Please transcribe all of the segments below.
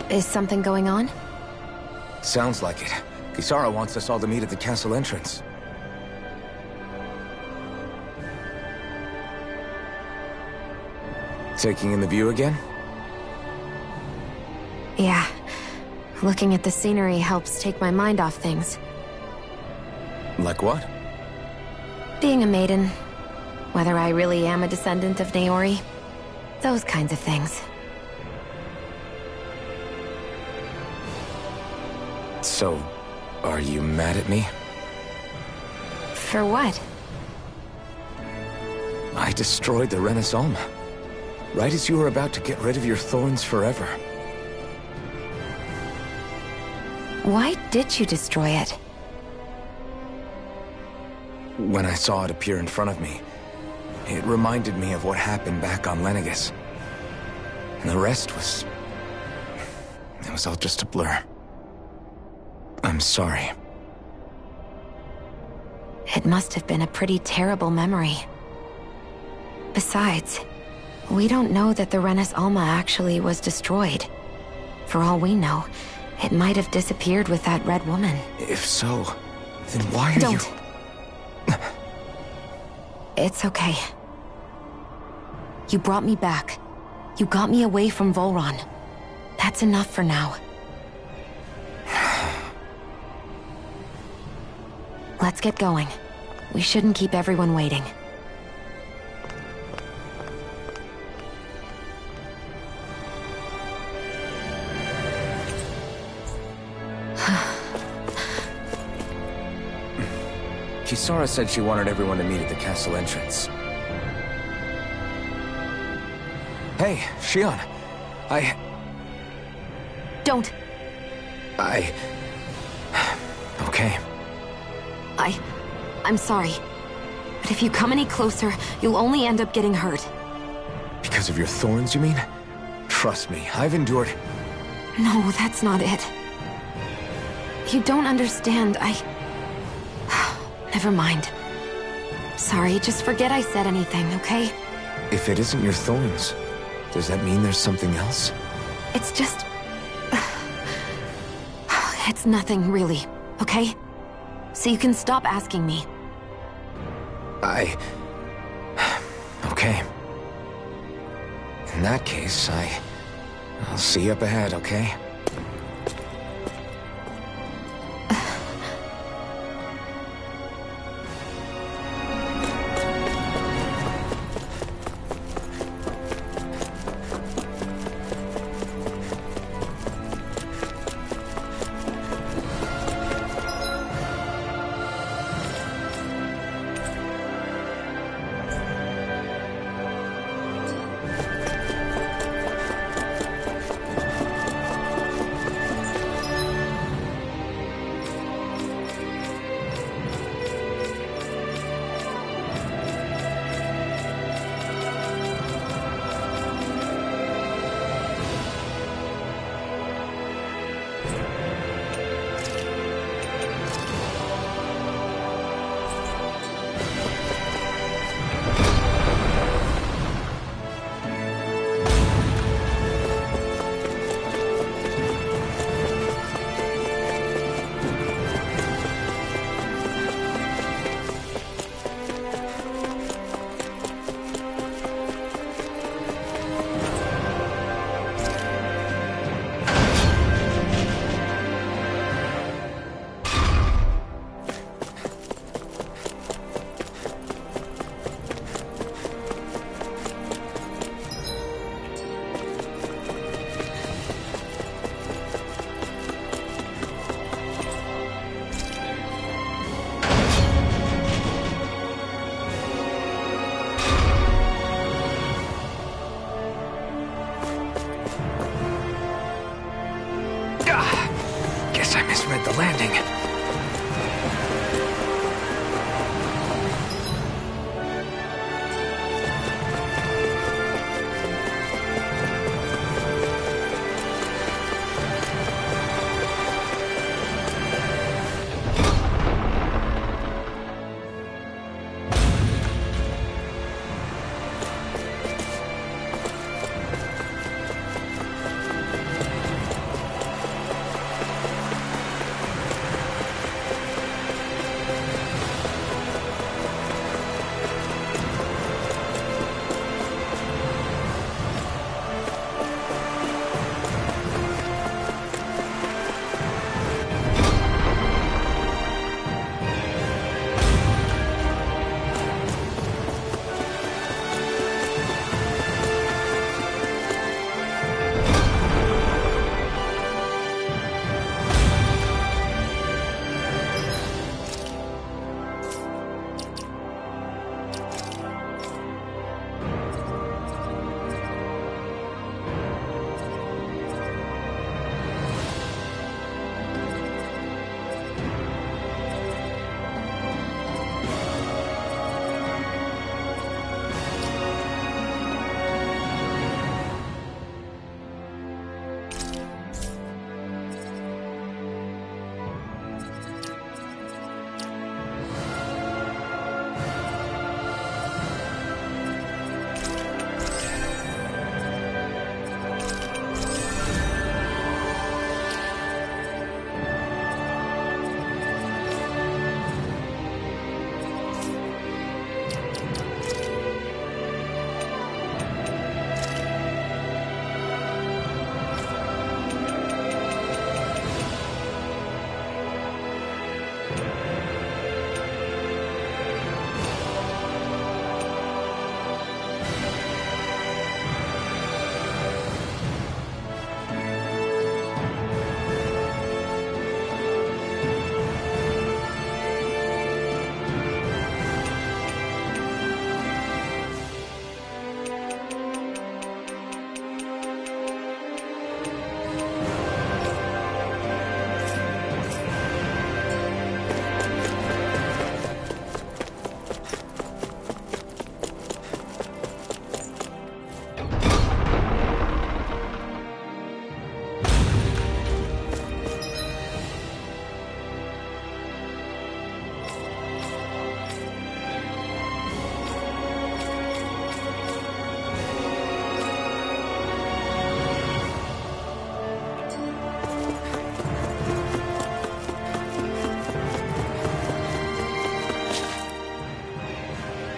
Is something going on? Sounds like it. Kisara wants us all to meet at the castle entrance. Taking in the view again? Yeah. Looking at the scenery helps take my mind off things. Like what? Being a maiden. Whether I really am a descendant of Naori. Those kinds of things. So, are you mad at me? For what? I destroyed the Renis Alma. Right as you were about to get rid of your thorns forever. Why did you destroy it? When I saw it appear in front of me, it reminded me of what happened back on Lenegis. And the rest was... it was all just a blur. I'm sorry. It must have been a pretty terrible memory. Besides, we don't know that the Renis Alma actually was destroyed. For all we know, it might have disappeared with that red woman. If so, then why are Don't. It's okay. You brought me back. You got me away from Volron. That's enough for now. Let's get going. We shouldn't keep everyone waiting. Kisara said she wanted everyone to meet at the castle entrance. Hey, Shion. Don't. Okay. I'm sorry. But if you come any closer, you'll only end up getting hurt. Because of your thorns, you mean? Trust me, I've endured... No, that's not it. You don't understand, Never mind. Sorry, just forget I said anything, okay? If it isn't your thorns, does that mean there's something else? It's just... It's nothing, really, okay? So you can stop asking me. Okay. In that case, I'll see you up ahead, okay? Misread the landing.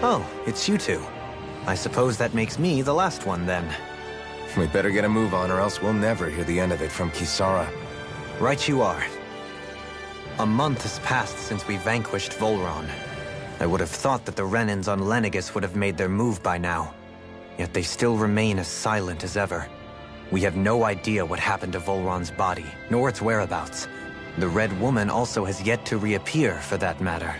Oh, it's you two. I suppose that makes me the last one, then. We better get a move on, or else we'll never hear the end of it from Kisara. Right you are. A month has passed since we vanquished Volron. I would have thought that the Renans on Lenegis would have made their move by now. Yet they still remain as silent as ever. We have no idea what happened to Volron's body, nor its whereabouts. The Red Woman also has yet to reappear, for that matter.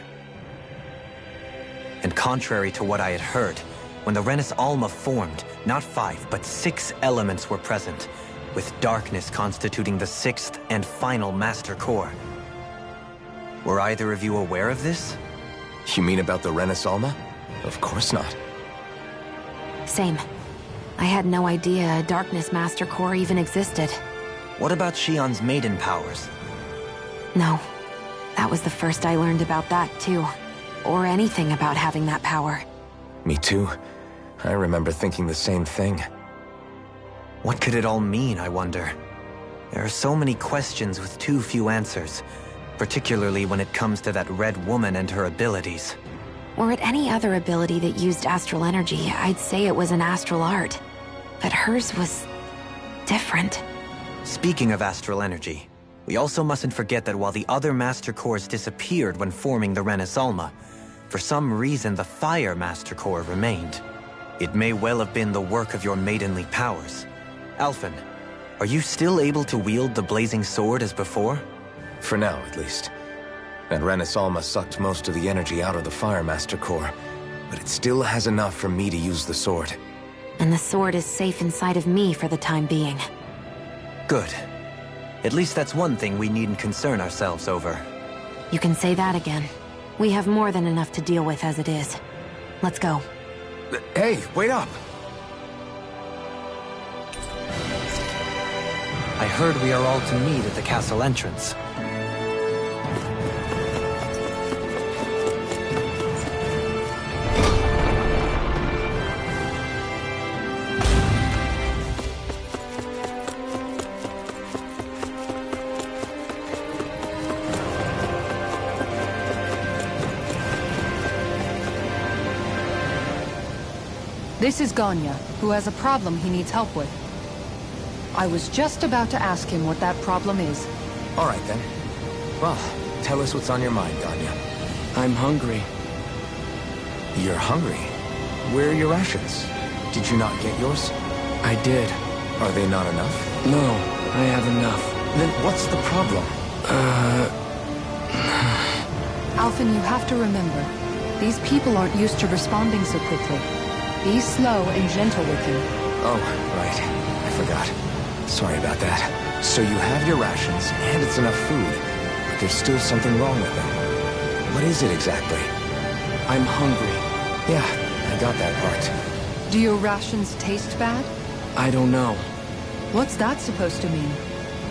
And contrary to what I had heard, when the Renis Alma formed, not 5, but 6 elements were present, with darkness constituting the 6th and final Master Core. Were either of you aware of this? You mean about the Renis Alma? Of course not. Same. I had no idea a Darkness Master Core even existed. What about Shionne's maiden powers? No. That was the first I learned about that, too. Or anything about having that power. Me too. I remember thinking the same thing. What could it all mean, I wonder? There are so many questions with too few answers, particularly when it comes to that Red Woman and her abilities. Were it any other ability that used astral energy, I'd say it was an astral art. But hers was different. Speaking of astral energy, we also mustn't forget that while the other Master Cores disappeared when forming the Renis Alma, for some reason the Fire Master Core remained. It may well have been the work of your maidenly powers. Alphen, are you still able to wield the blazing sword as before? For now, at least. That Renis Alma sucked most of the energy out of the Fire Master Core, but it still has enough for me to use the sword. And the sword is safe inside of me for the time being. Good. At least that's one thing we needn't concern ourselves over. You can say that again. We have more than enough to deal with as it is. Let's go. Hey, wait up! I heard we are all to meet at the castle entrance. This is Ganya, who has a problem he needs help with. I was just about to ask him what that problem is. All right, then. Well, tell us what's on your mind, Ganya. I'm hungry. You're hungry? Where are your rations? Did you not get yours? I did. Are they not enough? No, I have enough. Then what's the problem? Alphen, you have to remember, these people aren't used to responding so quickly. Be slow and gentle with him. Oh, right. I forgot. Sorry about that. So you have your rations, and it's enough food, but there's still something wrong with them. What is it exactly? I'm hungry. Yeah, I got that part. Do your rations taste bad? I don't know. What's that supposed to mean?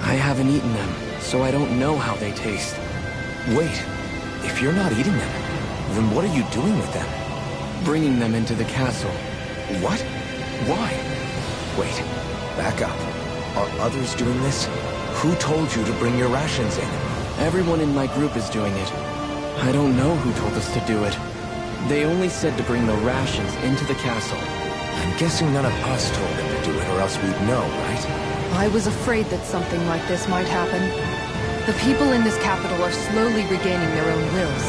I haven't eaten them, so I don't know how they taste. Wait, if you're not eating them, then what are you doing with them? Bringing them into the castle. What? Why? Wait, back up. Are others doing this? Who told you to bring your rations in? Everyone in my group is doing it. I don't know who told us to do it. They only said to bring the rations into the castle. I'm guessing none of us told them to do it, or else we'd know, right? I was afraid that something like this might happen. The people in this capital are slowly regaining their own wills,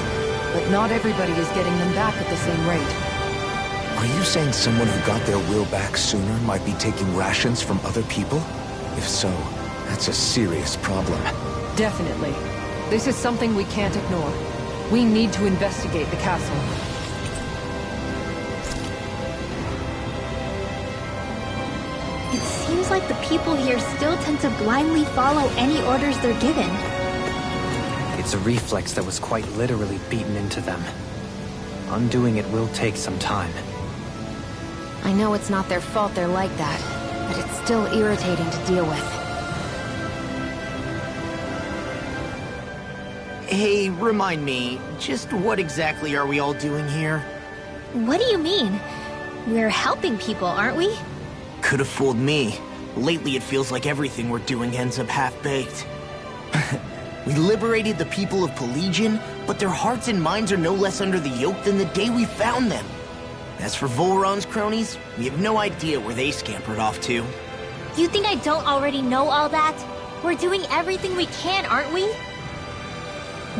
but not everybody is getting them back at the same rate. Are you saying someone who got their will back sooner might be taking rations from other people? If so, that's a serious problem. Definitely. This is something we can't ignore. We need to investigate the castle. It seems like the people here still tend to blindly follow any orders they're given. It's a reflex that was quite literally beaten into them. Undoing it will take some time. I know it's not their fault they're like that, but it's still irritating to deal with. Hey, remind me, just what exactly are we all doing here? What do you mean? We're helping people, aren't we? Could have fooled me. Lately it feels like everything we're doing ends up half-baked. We liberated the people of Pelegion, but their hearts and minds are no less under the yoke than the day we found them. As for Volron's cronies, we have no idea where they scampered off to. You think I don't already know all that? We're doing everything we can, aren't we?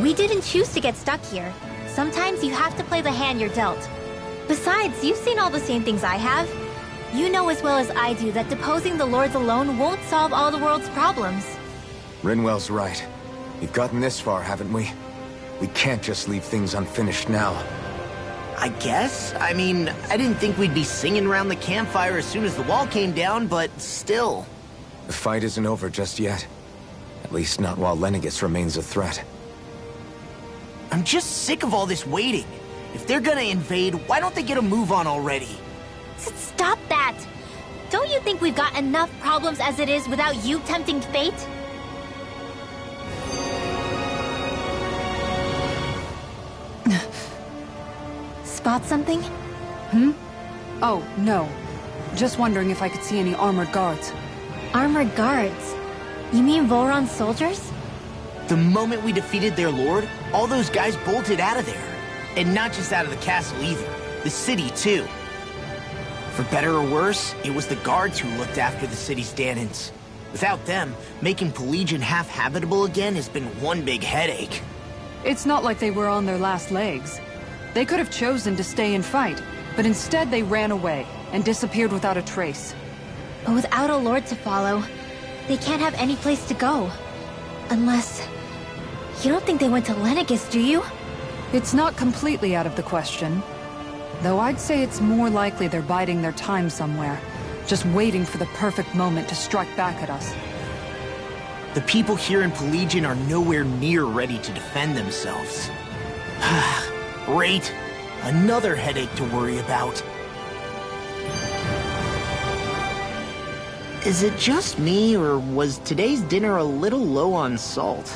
We didn't choose to get stuck here. Sometimes you have to play the hand you're dealt. Besides, you've seen all the same things I have. You know as well as I do that deposing the lords alone won't solve all the world's problems. Rinwell's right. We've gotten this far, haven't we? We can't just leave things unfinished now. I guess? I mean, I didn't think we'd be singing around the campfire as soon as the wall came down, but still. The fight isn't over just yet. At least not while Lenegis remains a threat. I'm just sick of all this waiting. If they're gonna invade, why don't they get a move on already? Stop that! Don't you think we've got enough problems as it is without you tempting fate? Spot something? Oh, no. Just wondering if I could see any armored guards. Armored guards? You mean Volron's soldiers? The moment we defeated their lord, all those guys bolted out of there. And not just out of the castle either. The city, too. For better or worse, it was the guards who looked after the city's Dahnans. Without them, making Pelegion half-habitable again has been one big headache. It's not like they were on their last legs. They could have chosen to stay and fight, but instead they ran away and disappeared without a trace. But without a lord to follow, they can't have any place to go. Unless... You don't think they went to Lenegis, do you? It's not completely out of the question. Though I'd say it's more likely they're biding their time somewhere, just waiting for the perfect moment to strike back at us. The people here in Pelegion are nowhere near ready to defend themselves. Great. Another headache to worry about. Is it just me, or was today's dinner a little low on salt?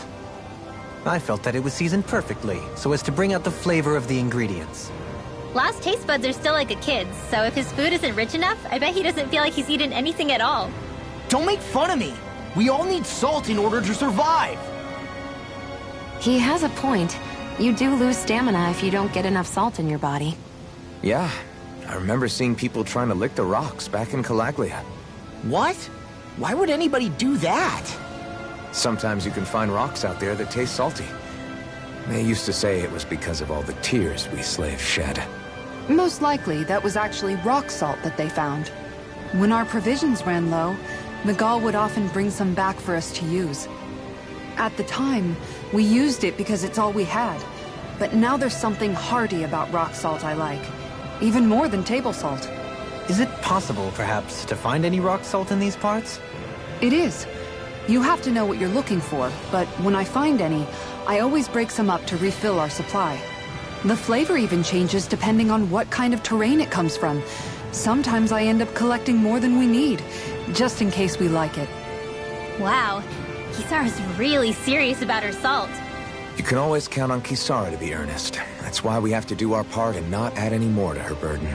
I felt that it was seasoned perfectly, so as to bring out the flavor of the ingredients. Last taste buds are still like a kid's, so if his food isn't rich enough, I bet he doesn't feel like he's eaten anything at all. Don't make fun of me! We all need salt in order to survive! He has a point. You do lose stamina if you don't get enough salt in your body. Yeah, I remember seeing people trying to lick the rocks back in Calaglia. What? Why would anybody do that? Sometimes you can find rocks out there that taste salty. They used to say it was because of all the tears we slaves shed. Most likely, that was actually rock salt that they found. When our provisions ran low, Miguel would often bring some back for us to use. At the time, we used it because it's all we had. But now there's something hearty about rock salt I like. Even more than table salt. Is it possible, perhaps, to find any rock salt in these parts? It is. You have to know what you're looking for, but when I find any, I always break some up to refill our supply. The flavor even changes depending on what kind of terrain it comes from. Sometimes I end up collecting more than we need, just in case we like it. Wow, Kisara's really serious about her salt. You can always count on Kisara to be earnest. That's why we have to do our part and not add any more to her burden.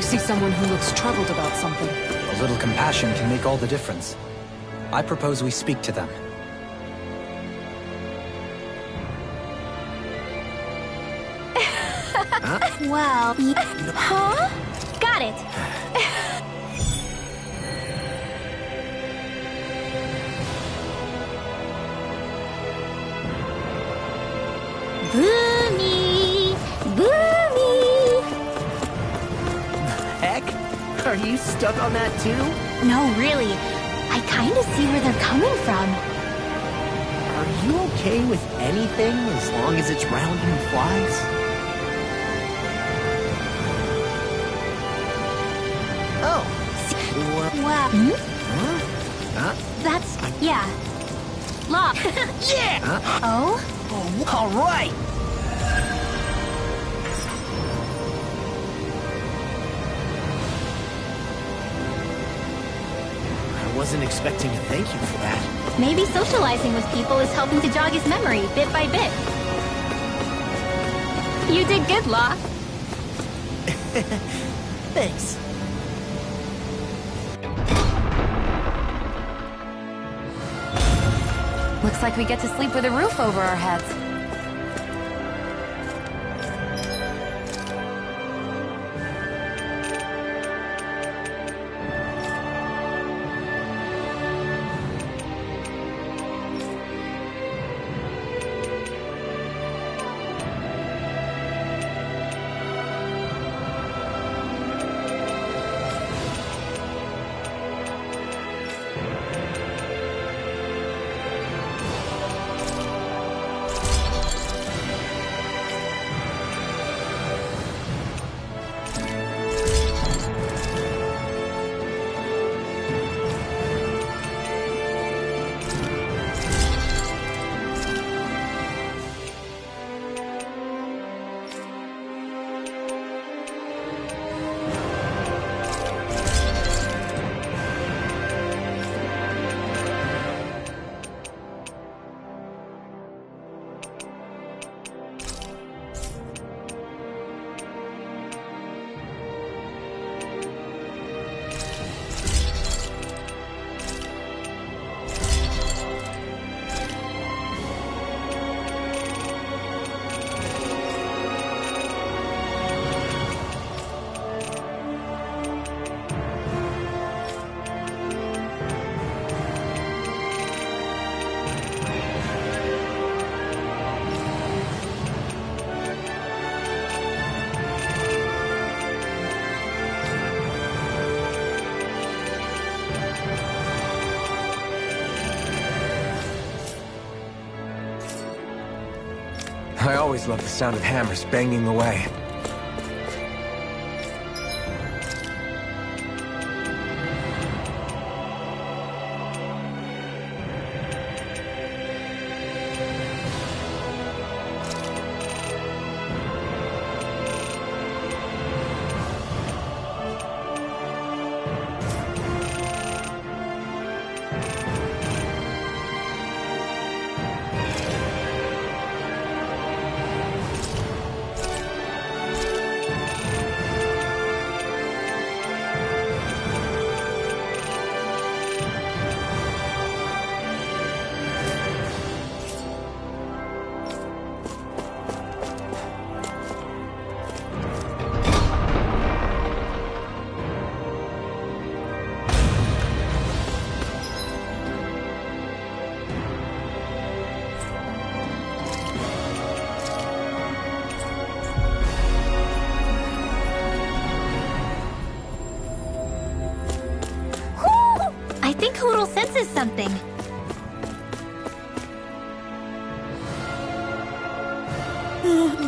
see someone who looks troubled about something. A little compassion can make all the difference. I propose we speak to them. Well, huh? Got it. Boomy! Boomy! Heck? Are you stuck on that too? No, really. I kind of see where they're coming from. Are you okay with anything as long as it's round and flies? Oh. Wow. Huh? That's... yeah. Lock. Yeah! Oh? Oh, all right! I wasn't expecting a thank you for that. Maybe socializing with people is helping to jog his memory bit by bit. You did good, Law. Thanks. Looks like we get to sleep with a roof over our heads. I always love the sound of hammers banging away. I think Hootle senses something.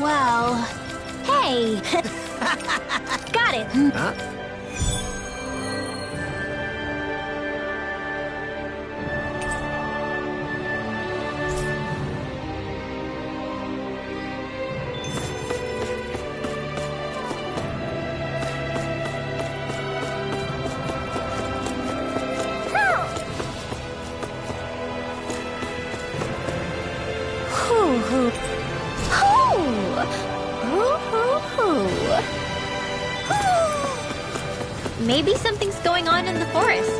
Well... Hey! Got it! Huh? Maybe something's going on in the forest.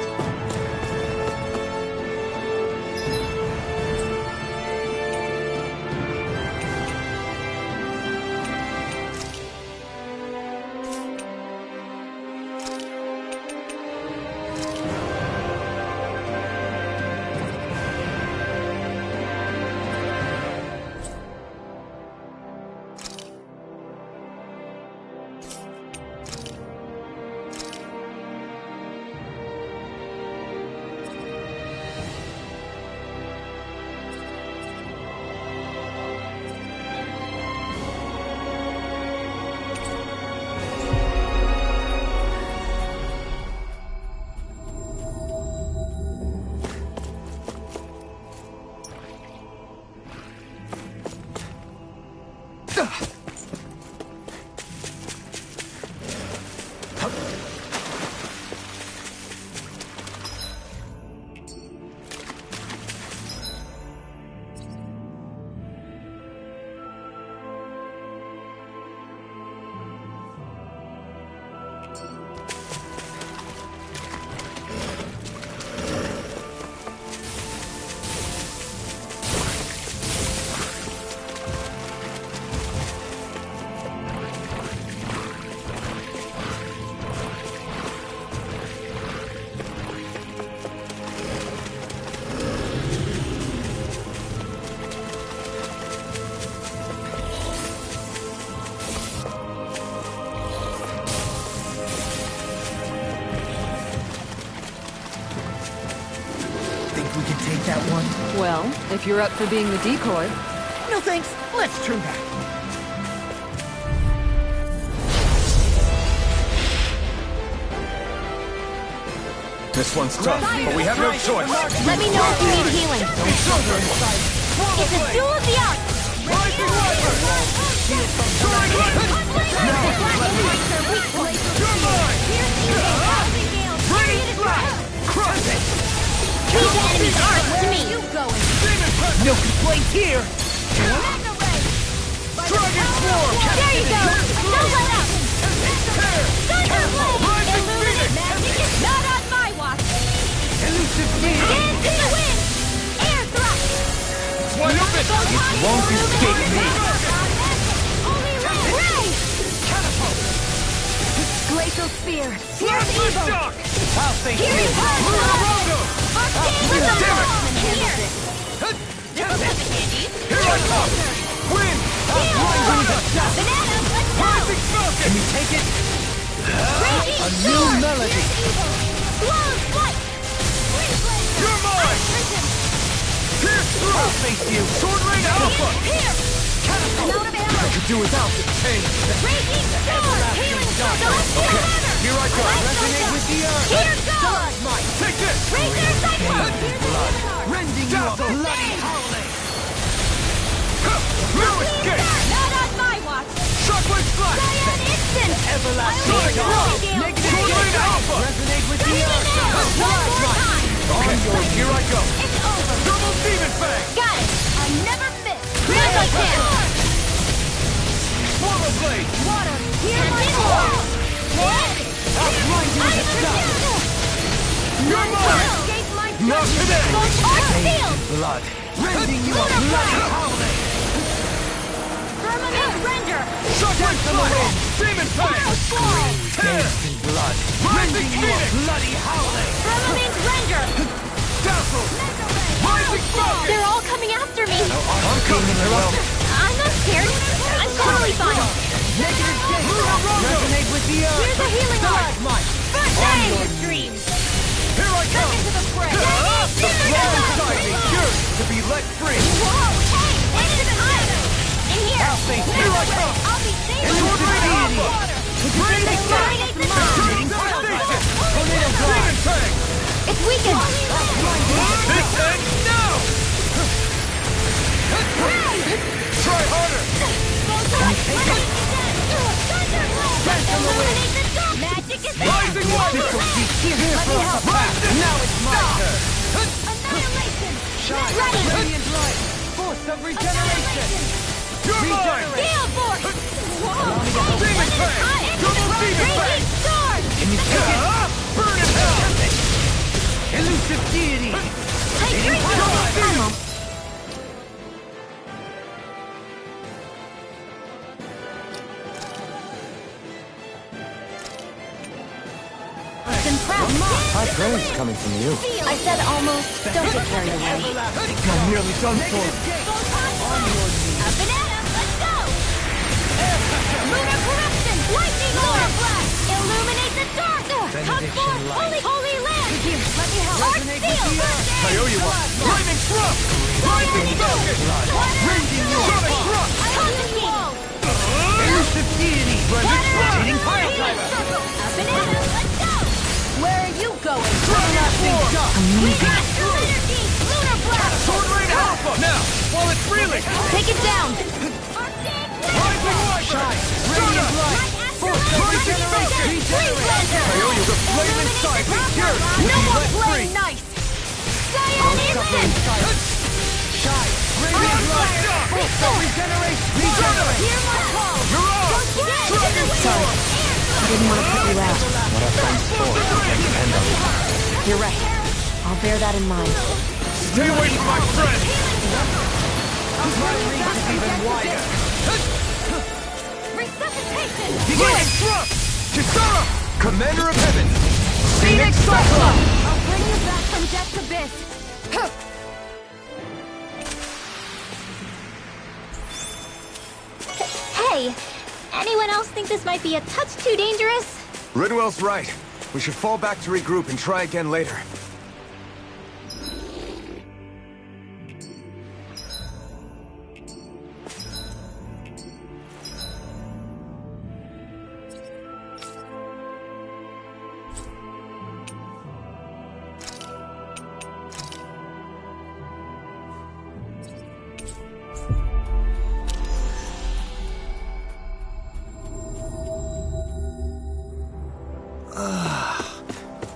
Well, if you're up for being the decoy. No thanks, let's turn back. This one's tough, but we have no choice. Let me know if you need healing. It's a duel of the arts! These enemies aren't to me! No complaints here! Dragon Swarm! There you go! Don't let up! Thunder Blade! Magic is not on my watch! Elusive Blade! Dance in the wind! Air thrust! It's wide open! It won't escape me! Only Ray! Catapult! Glacial Spear! Here's evil! I'll face Here you! is Hydra! With the wall! Here! Here I come! Wind! Banana, let's go! Can we take it? Raging A new sword! melody! Here's evil! Blown flight! You're mine! Pierce through! I'll face you! Sword Rain Alpha! Here! Catapult! Out of I arrows! could do without the chains! Raging sword! Healing sword! Okay, here I go! Resonate with the earth! Here goes! Take this! Razor Cyclone! Blood! Rending you a bloody howling! No escape! Not on my watch! Shockwave Slash! Cyan Instant! Everlasting I'll Dawn! make you Negative feel Sword Alpha! Resonate with the earth! One more time! On yours, here I go! It's over! Double Demon Fang! Got it! I never miss! Grab my can! Swallow Blade! Water! Hear my call! Outline you in the sky! You're mine! Escape my Not today! Arc Field! Blood! Rending you a bloody howling! Firmament Render! Shockwave Slash! Demon Fang! Tear! Blood! Rending you a bloody howling! Firmament Render! Dazzle! Rising Falcon! They're all coming after me! I'm coming, well. I'm not scared. I'm totally fine. Negative Resonate with the earth! Here's a healing art. Stalagmite! Bang! Your dreams. Here I come! Into the fray. The flaw inside me yearns to be let free! Whoa! Hey! Wait a minute! In here! I'll face here I come! I'll be safe! Sword Rain Alpha! Raging Slash! Turning Devastation! Tornado Demon Fang! It's weakened! This ends now! Try harder! Magic is there! Rising Water! Here for us a path! Now it's my turn! Annihilation! Shine! Ready! Radiant light! Force of regeneration! You're mine! Gale Force! Whoa! Demon Fang! Double Demon Fang! Raging Sword! Can Burn in hell! Elusive deity! High praise coming from you. I said almost. Don't get carried away. I'm nearly done for. A banana, let's go! Lunar corruption! Lightning Lunar blast! Illuminate the dark! Come forth, holy land! Let me help! Arch seal! Kaioyuwa! Lightning thrust! Rising focus! Raging sonic thrust! Constantine! Elusive deity! Rotating pile driver! A banana, let's go! Where are you going? Blasting dust! Astral energy! Lunar blast! Sword Rain Alpha! Now, while it's reeling! Take it down! Rising light! Shine! Radiant light! Regeneration! Kaioyuwa, flame inside! Be cured! No more Let free! playing nice! Cyan Island! Shine! Radiant light! Regeneration! Regenerate! Hear my call! You're on! Dragon Sorry. I didn't want to put you out. What are friends for? Depend on each other. You're right. I'll bear that in mind. Stay away from my friend! My reach is even wider! Resuscitation! Lightning thrust! Kisara! Commander of Heaven! Scenic Cyclone! I'll bring you back from death's abyss! Hey! Anyone else think this might be a touch too dangerous? Ridwell's right. We should fall back to regroup and try again later.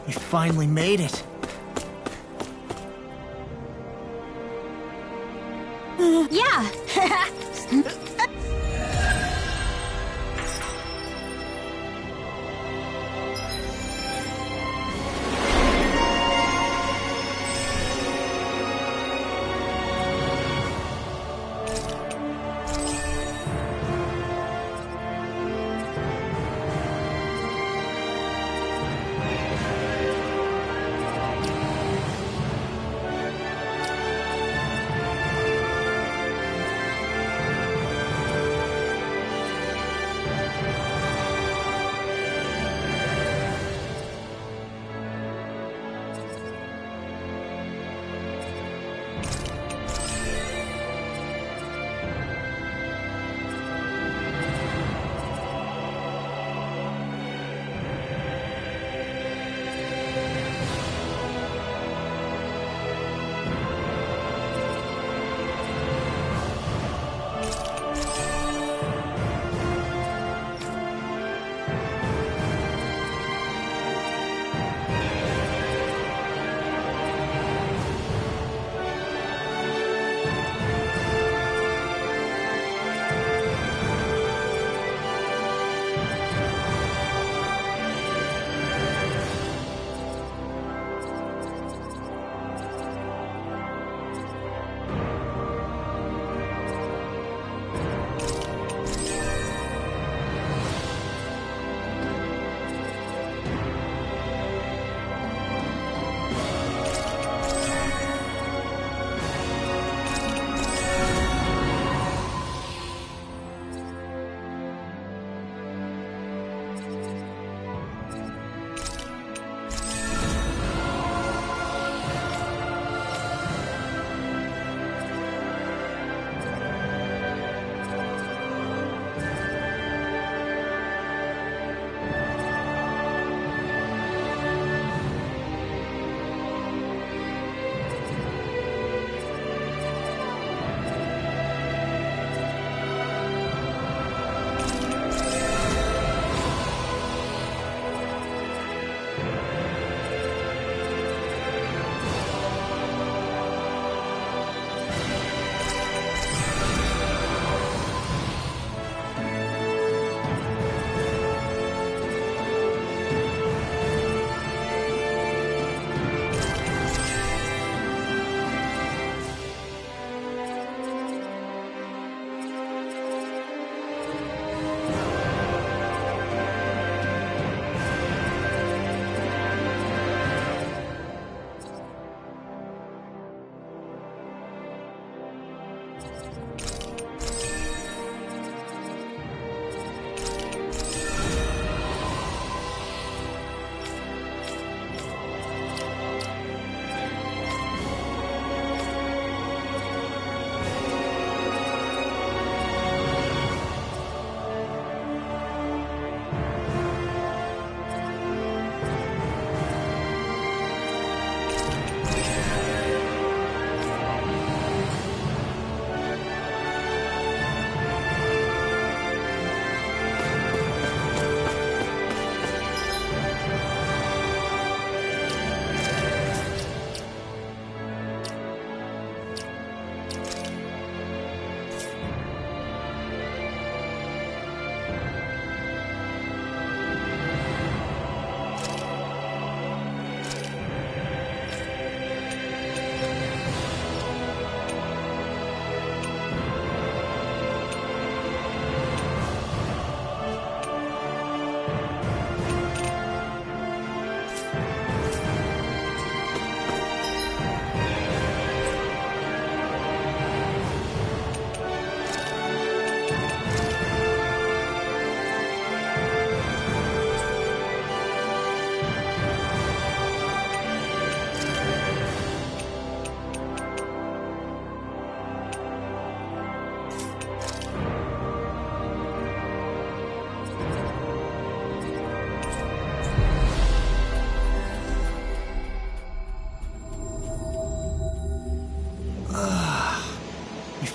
We finally made it. Yeah!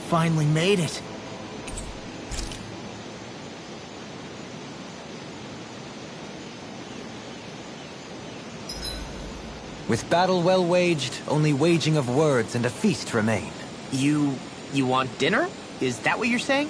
Finally made it. With battle well waged, only waging of words and a feast remain. You want dinner? Is that what you're saying?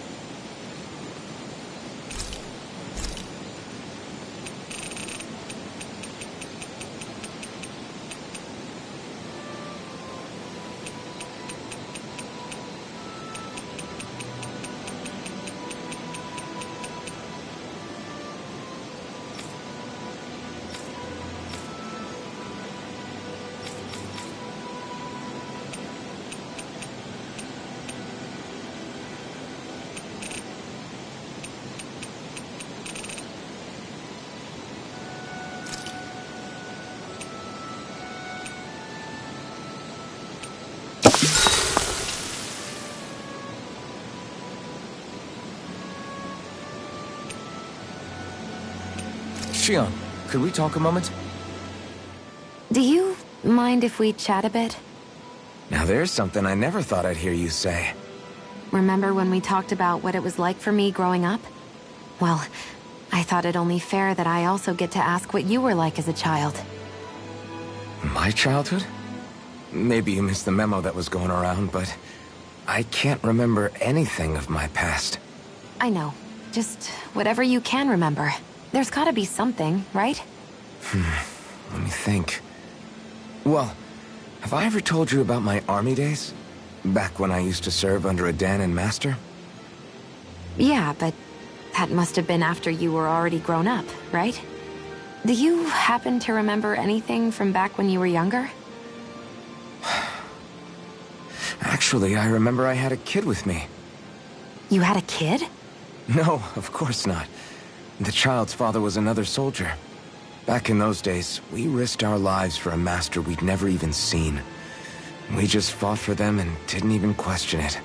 Shionne, could we talk a moment? Do you mind if we chat a bit? Now there's something I never thought I'd hear you say. Remember when we talked about what it was like for me growing up? Well, I thought it only fair that I also get to ask what you were like as a child. My childhood? Maybe you missed the memo that was going around, but I can't remember anything of my past. I know. Just whatever you can remember. There's gotta be something, right? Let me think. Well, have I ever told you about my army days? Back when I used to serve under a Dahnan master? Yeah, but that must have been after you were already grown up, right? Do you happen to remember anything from back when you were younger? Actually, I remember I had a kid with me. You had a kid? No, of course not. The child's father was another soldier. Back in those days, we risked our lives for a master we'd never even seen. We just fought for them and didn't even question it.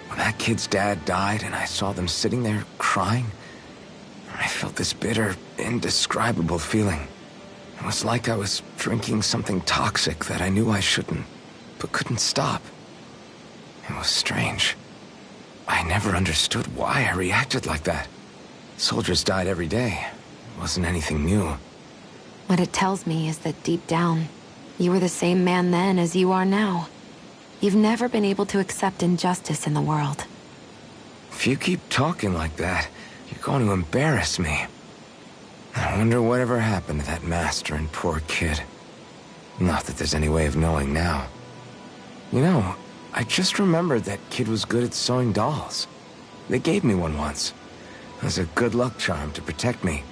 When that kid's dad died and I saw them sitting there crying, I felt this bitter, indescribable feeling. It was like I was drinking something toxic that I knew I shouldn't, but couldn't stop. It was strange. I never understood why I reacted like that. Soldiers died every day. It wasn't anything new. What it tells me is that deep down, you were the same man then as you are now. You've never been able to accept injustice in the world. If you keep talking like that, you're going to embarrass me. I wonder whatever happened to that master and poor kid. Not that there's any way of knowing now. You know, I just remembered that kid was good at sewing dolls. They gave me one once. As a good luck charm to protect me.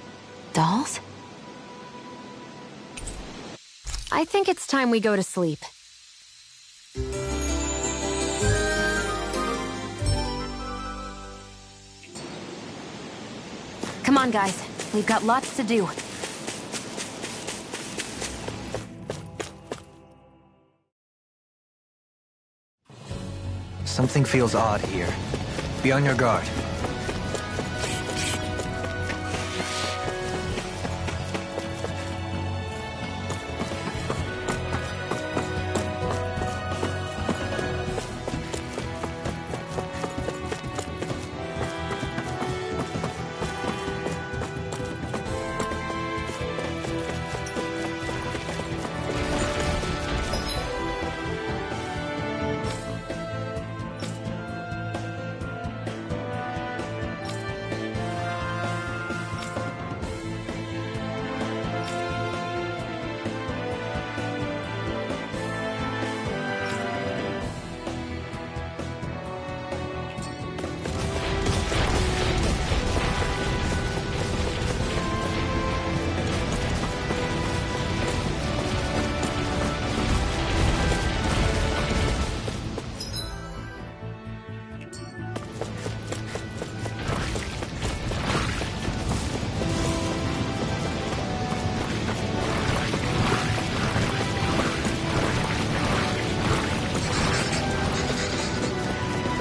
Dolls? I think it's time we go to sleep. on, guys. We've got lots to do. Something feels odd here. Be on your guard.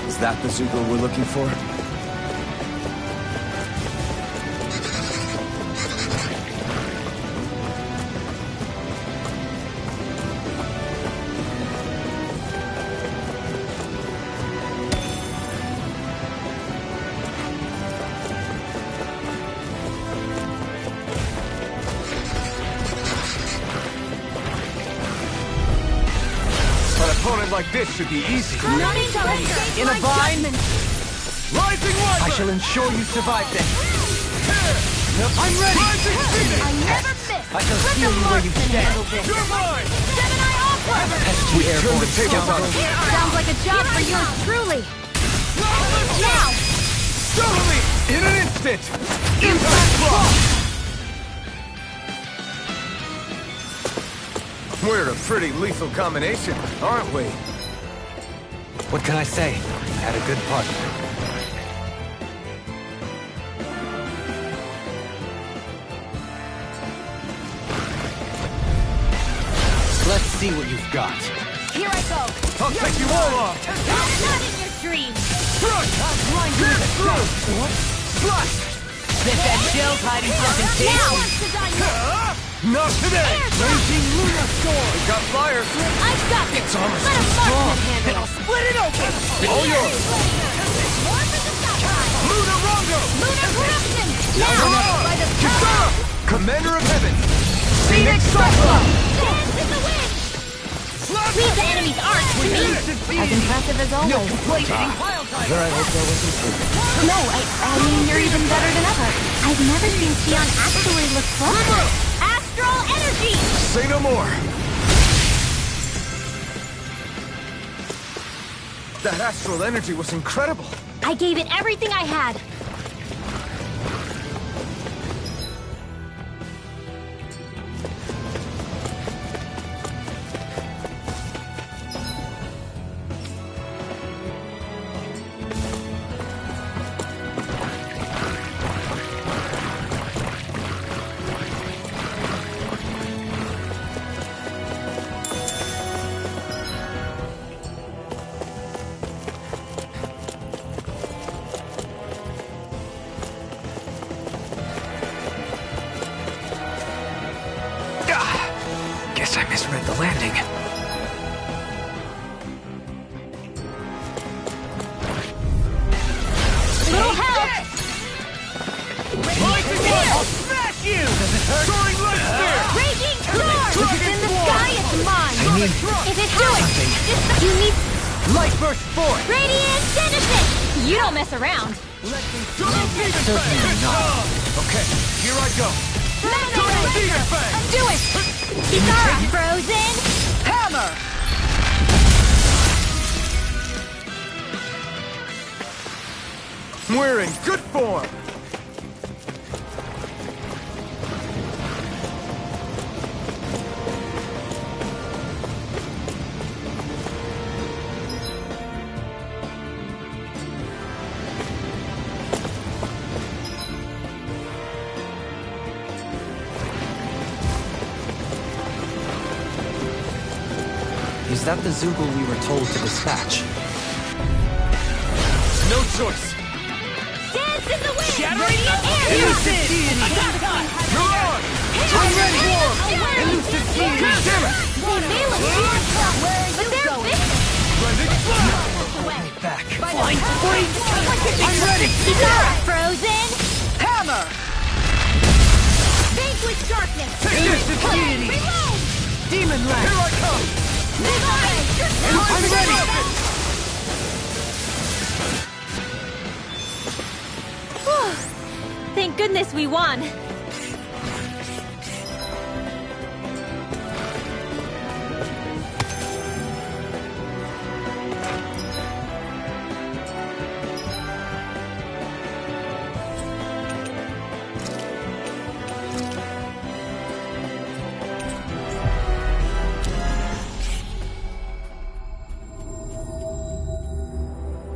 Is that the Zuko we're looking for? Like this should be easy. In a vine? Rising one! I shall ensure you survive this. I'm ready! Rising Phoenix! I never miss! I shall steal you where you stand. You're mine! Gemini Opera! Pesky airborne the tables on scoundrel. him. Sounds like a job for yours truly. Now! Totally! In an instant! Impact block! We're a pretty lethal combination, aren't we? What can I say? I had a good partner. Let's see what you've got. Here I go! I'll take you all on! Not in your dreams! Crush! Pierce through! What? Slash! Bet that shell's hiding something Now! tasty. Wants to die now! Not today! Raging Luna Storm! We got fire! I've got this! It's almost Let a marksman handle I'll it! split it open! all yours! More for the Sakurai! Luna Rongo! Lunar corruption! Now Now! we're on! By the Kitara! Commander of Heaven! Phoenix Cyclops! Dance in the wind! Leave the enemy's arch to me! As impressive as always. Plate hitting pile driver! There, I hope that wasn't true. No, I mean, you're even better than ever. I've never seen Xion actually look flustered. Astral energy! Say no more! That astral energy was incredible! I gave it everything I had. Guess I misread the landing. Little help! Rising one! I'll smash you! Soaring light spear! Raging storm! If it's in the sky, it's mine! If it happens, you need Light burst forth! Radiant Genesis! You don't mess around. Certainly not. Okay, here I go. Demon Fang! Do it! Kitara! Frozen! Hammer! We're in good form! Is that the Zoogle we were told to dispatch? No choice. Dance in the wind! Shattering Air elusive deity! Attack time! You're on! I'm ready! Elusive deity! Damn it! They may look fearsome, but they're vicious! Blending fire! Away! Back. Flying free! I'm ready! Keep going, Frozen! Hammer! Vanquish darkness! Elusive deity! Reload! Demon Land! Here I come! I'm ready! Thank goodness we won!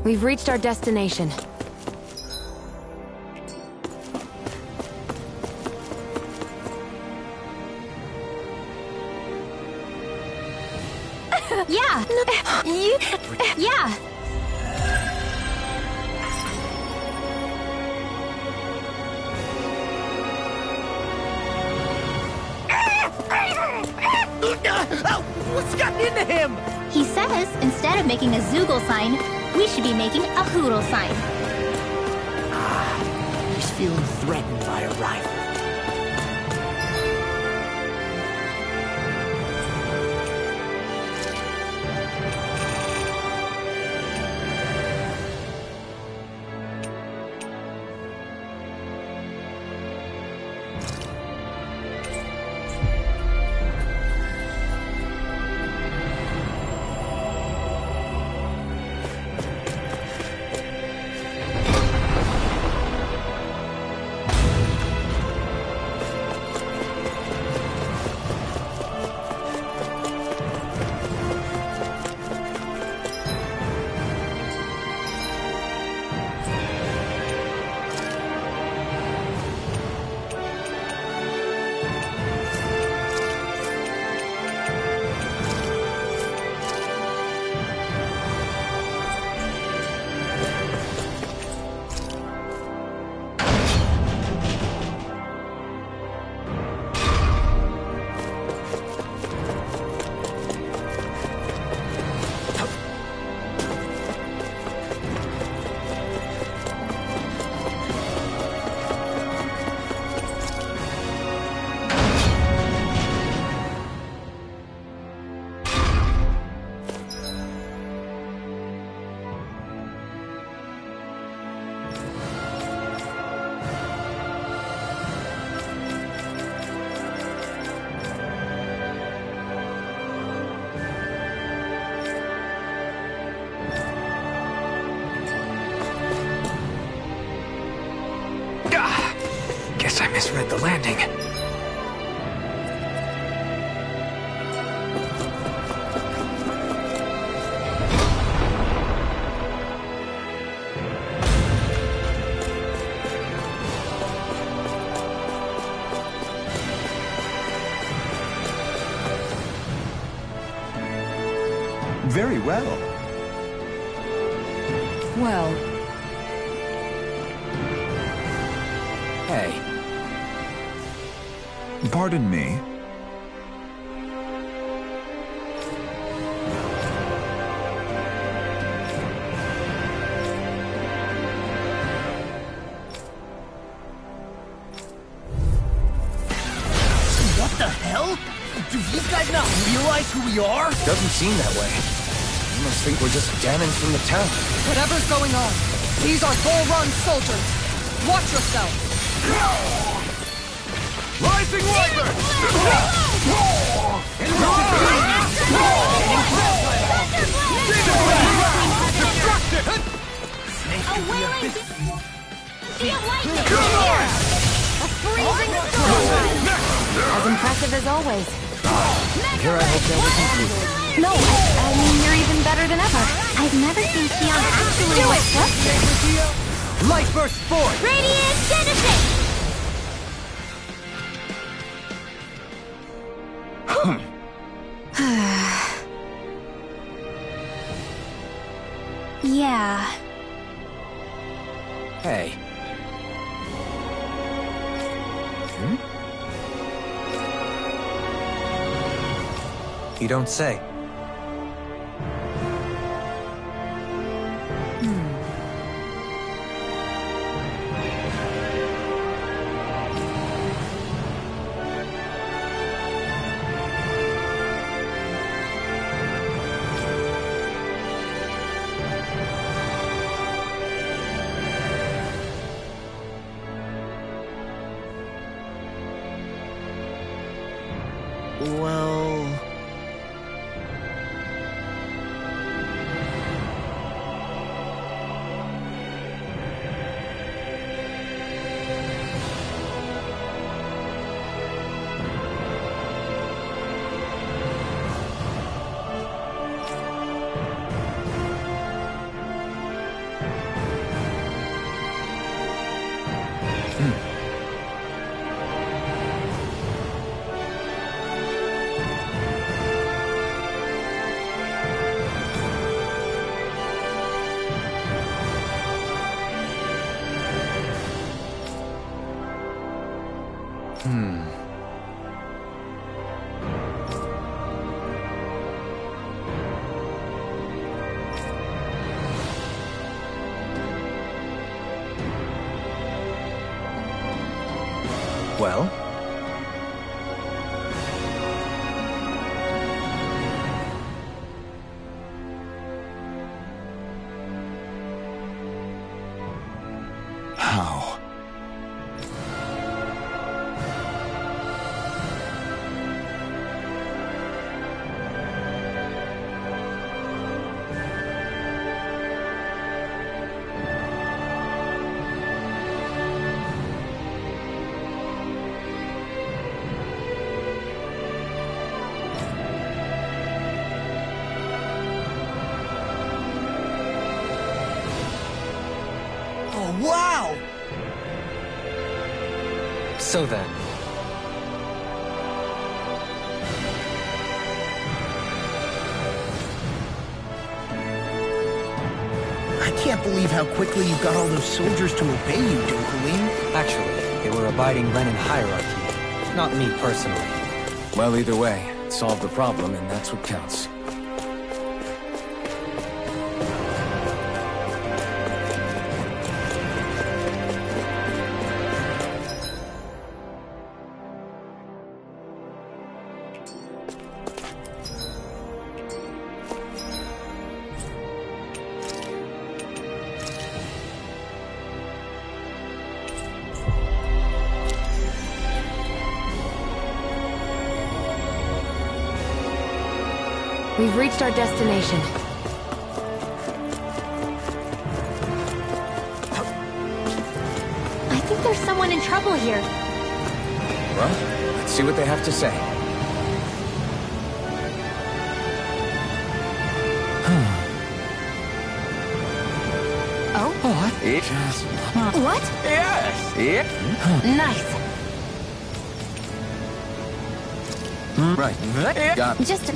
We've reached our destination. Yeah! Yeah! What's gotten into him? He says, instead of making a Zoogle sign, we should be making a Hootle sign. He's feeling threatened by a rival. Guess I misread the landing. Very well. Well, Hey, Pardon me. What the hell? Do these guys not realize who we are? doesn't seem that way. I must think we're just damned from the town. whatever's going on, these are Bull Run soldiers. Watch yourself. Rising Wyvern! A wailing sea of lightning! Here! A freezing storm! As impressive as always. Here I hope that wasn't true. No, I mean, you're even better than ever. I've never seen Xion actually Do work it! frustrated. Light burst forth! Radiant Genesis! Yeah. Hey. You don't say. Well... Well? How? Oh, wow! So then. I can't believe how quickly you got all those soldiers to obey you, Dokolim. Actually, they were abiding Lenin hierarchy. Not me personally. Well, either way, it solved the problem, and that's what counts. We've reached our destination. I think there's someone in trouble here. Well, let's see what they have to say. Oh? What? It just... What? Yes! It... Nice. Right. Got... Just a...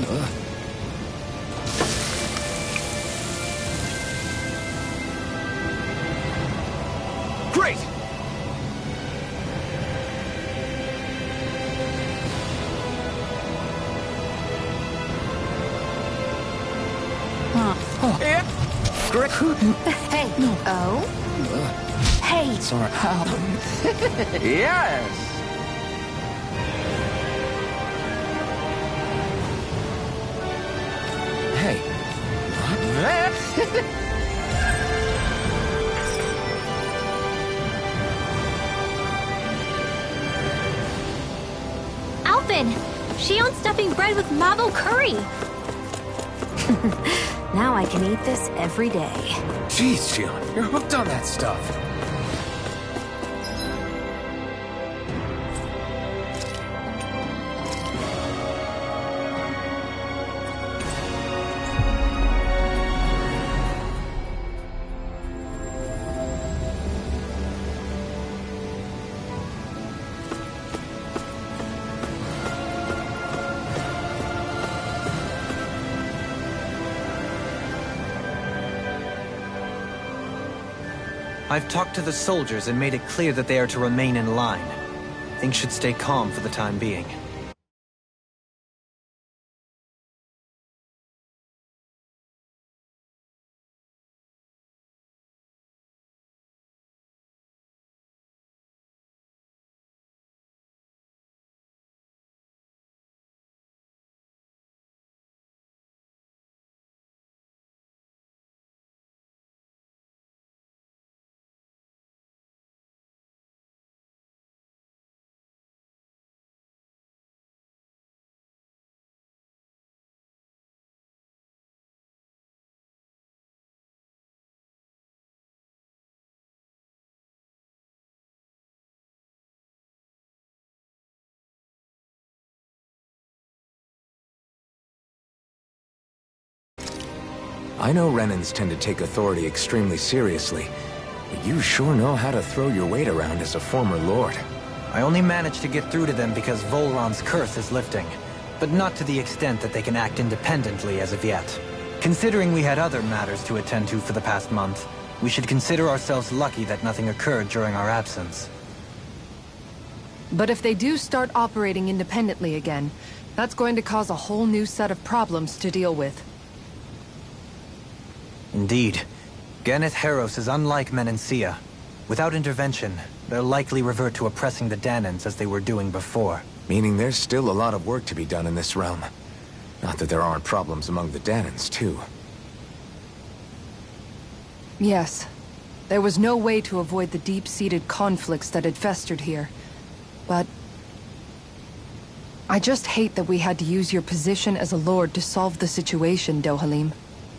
Great! Oh. Yeah. Great. Hey. No. Oh? Hey. Sorry. Yes! Hey. What? Alvin! She owns stuffing bread with Mavo curry! Now I can eat this every day. Jeez, Shion, you're hooked on that stuff. I've talked to the soldiers and made it clear that they are to remain in line. Things should stay calm for the time being. I know Renans tend to take authority extremely seriously, but you sure know how to throw your weight around as a former lord. I only managed to get through to them because Volron's curse is lifting, but not to the extent that they can act independently as of yet. Considering we had other matters to attend to for the past month, we should consider ourselves lucky that nothing occurred during our absence. But if they do start operating independently again, that's going to cause a whole new set of problems to deal with. Indeed. Geneth Haros is unlike Menancia. Without intervention, they'll likely revert to oppressing the Danans as they were doing before. Meaning there's still a lot of work to be done in this realm. Not that there aren't problems among the Danans, too. Yes. There was no way to avoid the deep-seated conflicts that had festered here. But I just hate that we had to use your position as a lord to solve the situation, Dohalim.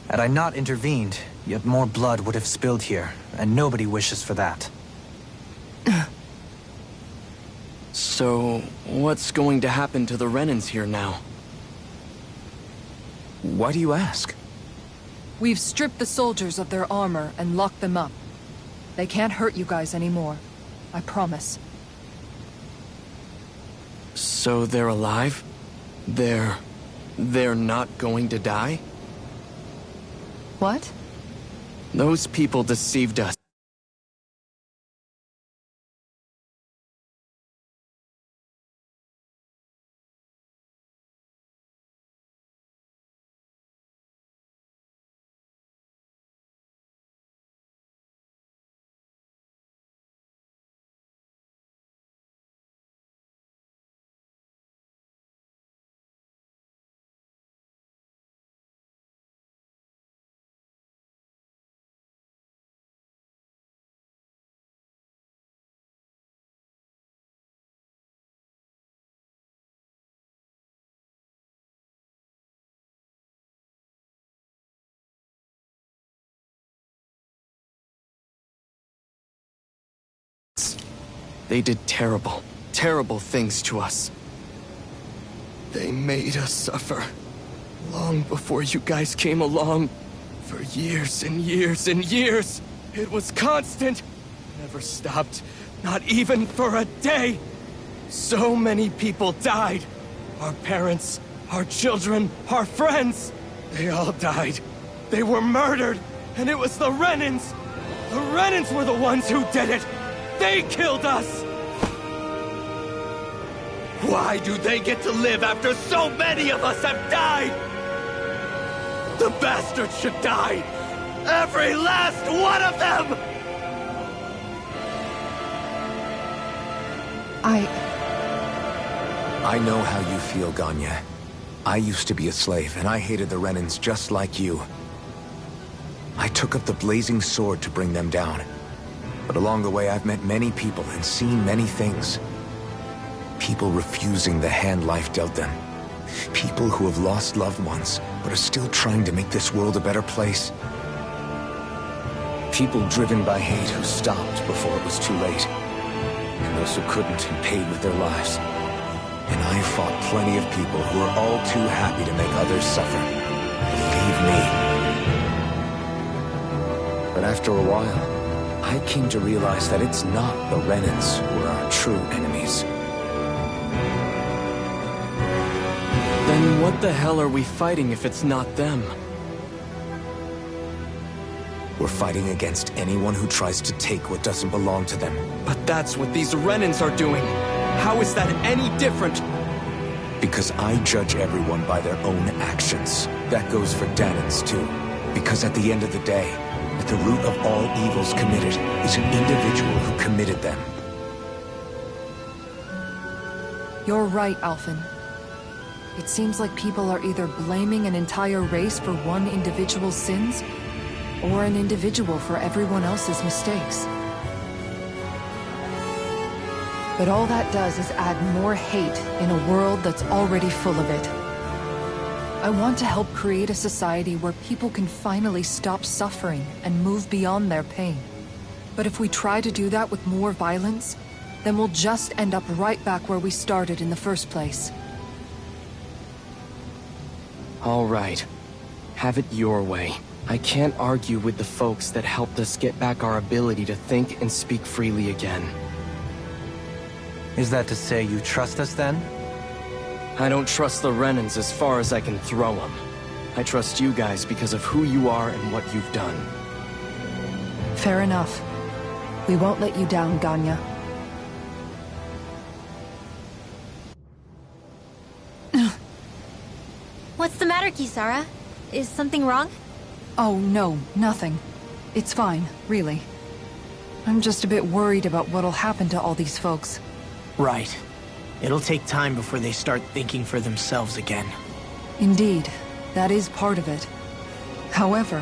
Had I not intervened, yet more blood would have spilled here, and nobody wishes for that. So, what's going to happen to the Renans here now? Why do you ask? We've stripped the soldiers of their armor and locked them up. They can't hurt you guys anymore. I promise. So they're alive? They're not going to die? What? Those people deceived us. They did terrible, terrible things to us. They made us suffer. Long before you guys came along. For years and years and years. It was constant. Never stopped. Not even for a day. So many people died. Our parents, our children, our friends. They all died. They were murdered. And it was the Renans. The Renans were the ones who did it. They killed us! Why do they get to live after so many of us have died? The bastards should die! Every last one of them! I know how you feel, Ganya. I used to be a slave, and I hated the Renans just like you. I took up the blazing sword to bring them down. But along the way, I've met many people and seen many things. People refusing the hand life dealt them. People who have lost loved ones, but are still trying to make this world a better place. People driven by hate who stopped before it was too late. And those who couldn't and paid with their lives. And I fought plenty of people who were all too happy to make others suffer. Believe me. But after a while, I came to realize that it's not the Renans who are our true enemies. Then what the hell are we fighting if it's not them? We're fighting against anyone who tries to take what doesn't belong to them. But that's what these Renans are doing. How is that any different? Because I judge everyone by their own actions. That goes for Dahnans too. Because at the end of the day, at the root of all evils committed is an individual who committed them. You're right, Alphen. It seems like people are either blaming an entire race for one individual's sins, or an individual for everyone else's mistakes. But all that does is add more hate in a world that's already full of it. I want to help create a society where people can finally stop suffering and move beyond their pain. But if we try to do that with more violence, then we'll just end up right back where we started in the first place. All right. Have it your way. I can't argue with the folks that helped us get back our ability to think and speak freely again. Is that to say you trust us then? I don't trust the Renans as far as I can throw them. I trust you guys because of who you are and what you've done. Fair enough. We won't let you down, Ganya. What's the matter, Kisara? Is something wrong? Oh, no, nothing. It's fine, really. I'm just a bit worried about what'll happen to all these folks. Right. It'll take time before they start thinking for themselves again. Indeed, that is part of it. However,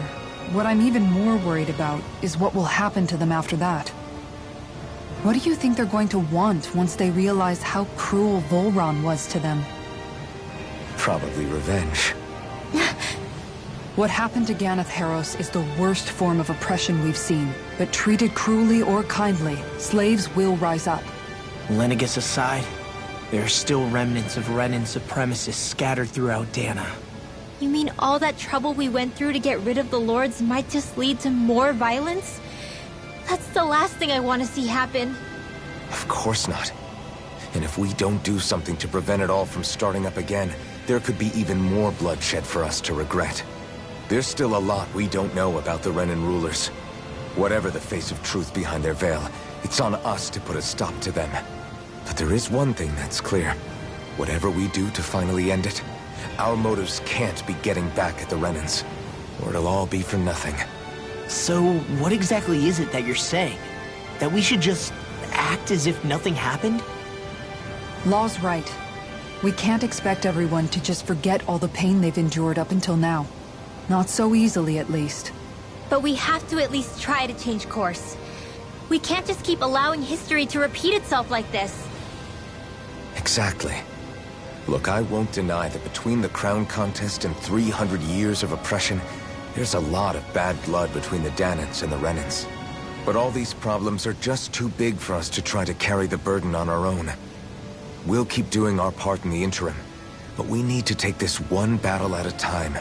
what I'm even more worried about is what will happen to them after that. What do you think they're going to want once they realize how cruel Volron was to them? Probably revenge. What happened to Ganath Haros is the worst form of oppression we've seen, but treated cruelly or kindly, slaves will rise up. Lenegis aside, there are still remnants of Renan supremacists scattered throughout Dahna. You mean all that trouble we went through to get rid of the Lords might just lead to more violence? That's the last thing I want to see happen. Of course not. And if we don't do something to prevent it all from starting up again, there could be even more bloodshed for us to regret. There's still a lot we don't know about the Renan rulers. Whatever the face of truth behind their veil, it's on us to put a stop to them. But there is one thing that's clear. Whatever we do to finally end it, our motives can't be getting back at the Renans, or it'll all be for nothing. So, what exactly is it that you're saying? That we should just act as if nothing happened? Law's right. We can't expect everyone to just forget all the pain they've endured up until now. Not so easily, at least. But we have to at least try to change course. We can't just keep allowing history to repeat itself like this. Exactly. Look, I won't deny that between the crown contest and 300 years of oppression, there's a lot of bad blood between the Dahnans and the Renans. But all these problems are just too big for us to try to carry the burden on our own. We'll keep doing our part in the interim, but we need to take this one battle at a time.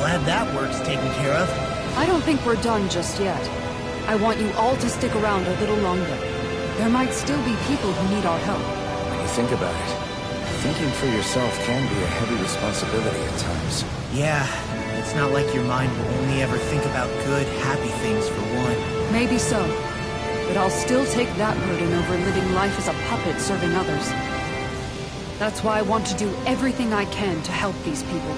Glad that work's taken care of. I don't think we're done just yet. I want you all to stick around a little longer. There might still be people who need our help. When you think about it, thinking for yourself can be a heavy responsibility at times. Yeah, it's not like your mind will only ever think about good, happy things for one. Maybe so. But I'll still take that burden over living life as a puppet serving others. That's why I want to do everything I can to help these people.